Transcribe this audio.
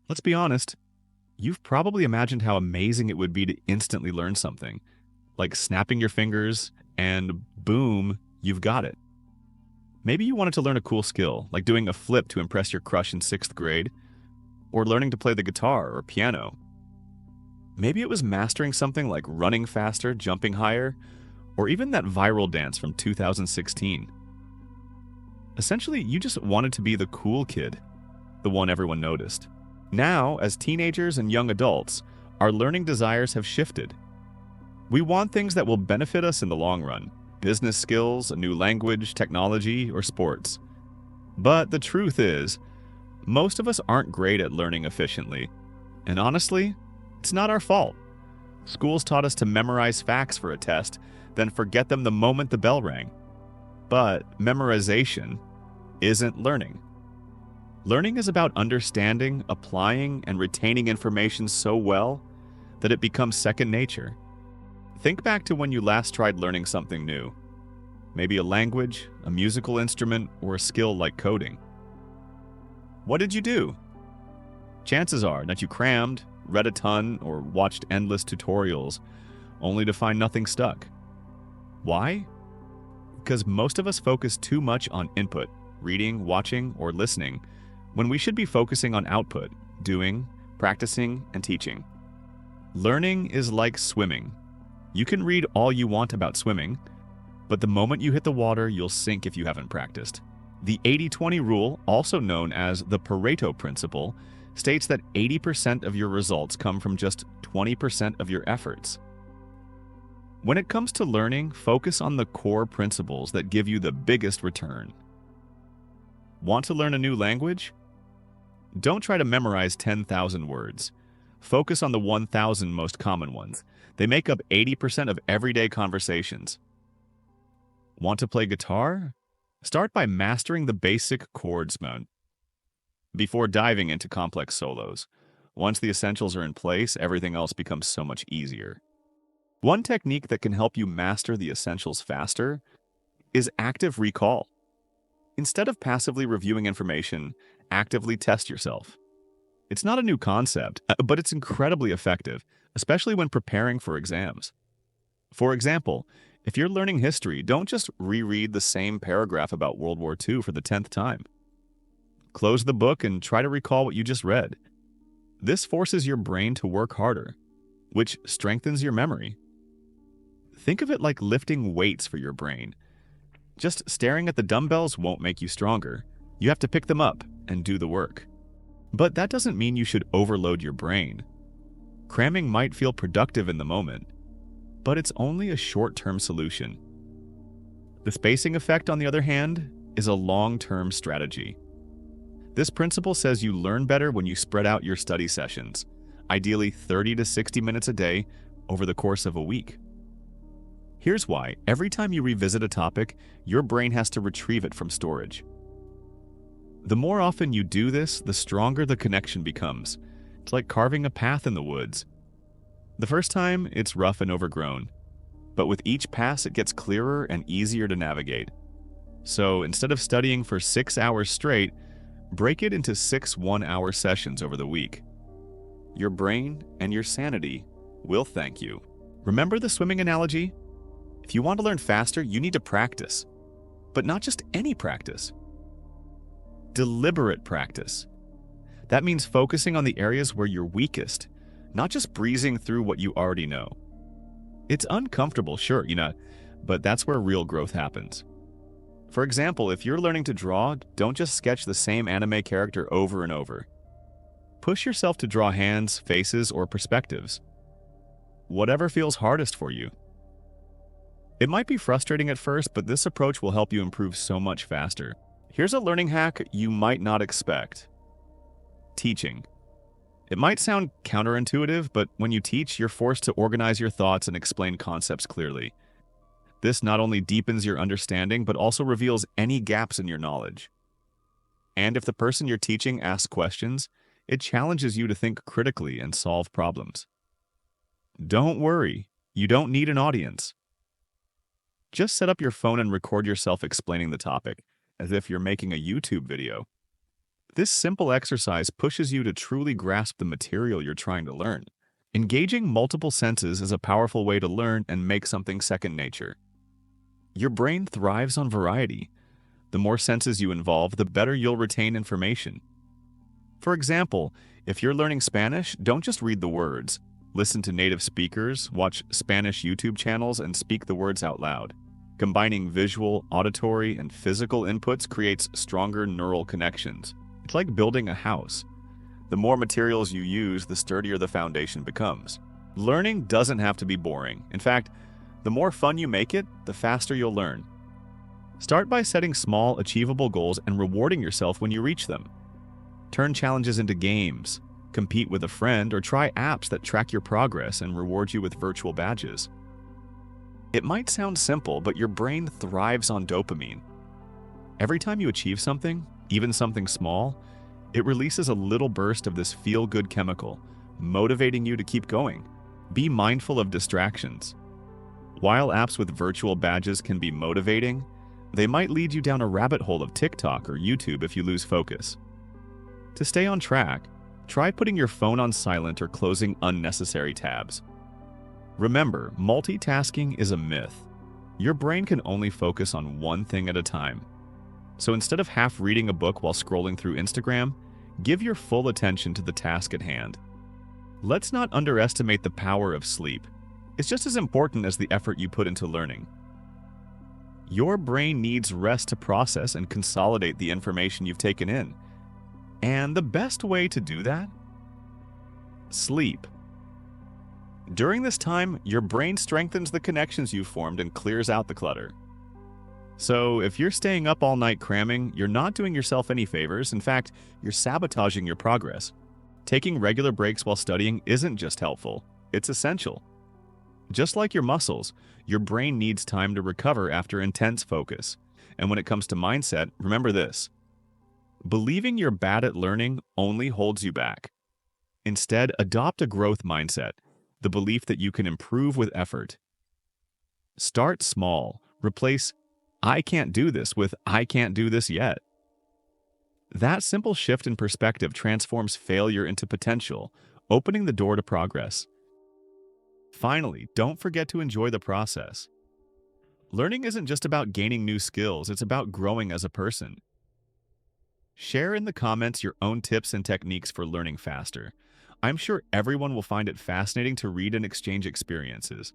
Let's be honest, you've probably imagined how amazing it would be to instantly learn something, like snapping your fingers and boom, you've got it. Maybe you wanted to learn a cool skill, like doing a flip to impress your crush in sixth grade, or learning to play the guitar or piano. Maybe it was mastering something like running faster, jumping higher, or even that viral dance from 2016. Essentially, you just wanted to be the cool kid, the one everyone noticed. Now, as teenagers and young adults, our learning desires have shifted. We want things that will benefit us in the long run: business skills, a new language, technology, or sports. But the truth is, most of us aren't great at learning efficiently. And honestly, it's not our fault. Schools taught us to memorize facts for a test, then forget them the moment the bell rang. But memorization isn't learning. Learning is about understanding, applying, and retaining information so well that it becomes second nature. Think back to when you last tried learning something new. Maybe a language, a musical instrument, or a skill like coding. What did you do? Chances are that you crammed, read a ton, or watched endless tutorials, only to find nothing stuck. Why? Because most of us focus too much on input, reading, watching, or listening, when we should be focusing on output, doing, practicing, and teaching. Learning is like swimming. You can read all you want about swimming, but the moment you hit the water, you'll sink if you haven't practiced. The 80-20 rule, also known as the Pareto principle, states that 80% of your results come from just 20% of your efforts. When it comes to learning, focus on the core principles that give you the biggest return. Want to learn a new language? Don't try to memorize 10,000 words. Focus on the 1,000 most common ones. They make up 80% of everyday conversations. Want to play guitar? Start by mastering the basic chords mount before diving into complex solos. Once the essentials are in place, everything else becomes so much easier. One technique that can help you master the essentials faster is active recall. Instead of passively reviewing information, actively test yourself. It's not a new concept, but it's incredibly effective, especially when preparing for exams. For example, if you're learning history, don't just reread the same paragraph about World War II for the 10th time. Close the book and try to recall what you just read. This forces your brain to work harder, which strengthens your memory. Think of it like lifting weights for your brain. Just staring at the dumbbells won't make you stronger. You have to pick them up and do the work. But that doesn't mean you should overload your brain. Cramming might feel productive in the moment, but it's only a short-term solution. The spacing effect, on the other hand, is a long-term strategy. This principle says you learn better when you spread out your study sessions, ideally 30 to 60 minutes a day over the course of a week. Here's why. Every time you revisit a topic, your brain has to retrieve it from storage. The more often you do this, the stronger the connection becomes. It's like carving a path in the woods. The first time, it's rough and overgrown, but with each pass, it gets clearer and easier to navigate. So instead of studying for 6 hours straight, break it into 6 one-hour sessions over the week. Your brain and your sanity will thank you. Remember the swimming analogy? If you want to learn faster, you need to practice. But not just any practice. Deliberate practice. That means focusing on the areas where you're weakest, not just breezing through what you already know. It's uncomfortable, sure, but that's where real growth happens. For example, if you're learning to draw, don't just sketch the same anime character over and over. Push yourself to draw hands, faces, or perspectives. Whatever feels hardest for you. It might be frustrating at first, but this approach will help you improve so much faster. Here's a learning hack you might not expect. Teaching. It might sound counterintuitive, but when you teach, you're forced to organize your thoughts and explain concepts clearly. This not only deepens your understanding, but also reveals any gaps in your knowledge. And if the person you're teaching asks questions, it challenges you to think critically and solve problems. Don't worry, you don't need an audience. Just set up your phone and record yourself explaining the topic, as if you're making a YouTube video. This simple exercise pushes you to truly grasp the material you're trying to learn. Engaging multiple senses is a powerful way to learn and make something second nature. Your brain thrives on variety. The more senses you involve, the better you'll retain information. For example, if you're learning Spanish, don't just read the words. Listen to native speakers, watch Spanish YouTube channels, and speak the words out loud. Combining visual, auditory, and physical inputs creates stronger neural connections. It's like building a house. The more materials you use, the sturdier the foundation becomes. Learning doesn't have to be boring. In fact, the more fun you make it, the faster you'll learn. Start by setting small, achievable goals and rewarding yourself when you reach them. Turn challenges into games, compete with a friend, or try apps that track your progress and reward you with virtual badges. It might sound simple, but your brain thrives on dopamine. Every time you achieve something, even something small, it releases a little burst of this feel-good chemical, motivating you to keep going. Be mindful of distractions. While apps with virtual badges can be motivating, they might lead you down a rabbit hole of TikTok or YouTube if you lose focus. To stay on track, try putting your phone on silent or closing unnecessary tabs. Remember, multitasking is a myth. Your brain can only focus on one thing at a time. So instead of half reading a book while scrolling through Instagram, give your full attention to the task at hand. Let's not underestimate the power of sleep. It's just as important as the effort you put into learning. Your brain needs rest to process and consolidate the information you've taken in. And the best way to do that? Sleep. During this time, your brain strengthens the connections you've formed and clears out the clutter. So if you're staying up all night cramming, you're not doing yourself any favors. In fact, you're sabotaging your progress. Taking regular breaks while studying isn't just helpful, it's essential. Just like your muscles, your brain needs time to recover after intense focus. And when it comes to mindset, remember this. Believing you're bad at learning only holds you back. Instead, adopt a growth mindset, the belief that you can improve with effort. Start small. Replace "I can't do this" with "I can't do this yet." That simple shift in perspective transforms failure into potential, opening the door to progress. Finally, don't forget to enjoy the process. Learning isn't just about gaining new skills, it's about growing as a person. Share in the comments your own tips and techniques for learning faster. I'm sure everyone will find it fascinating to read and exchange experiences.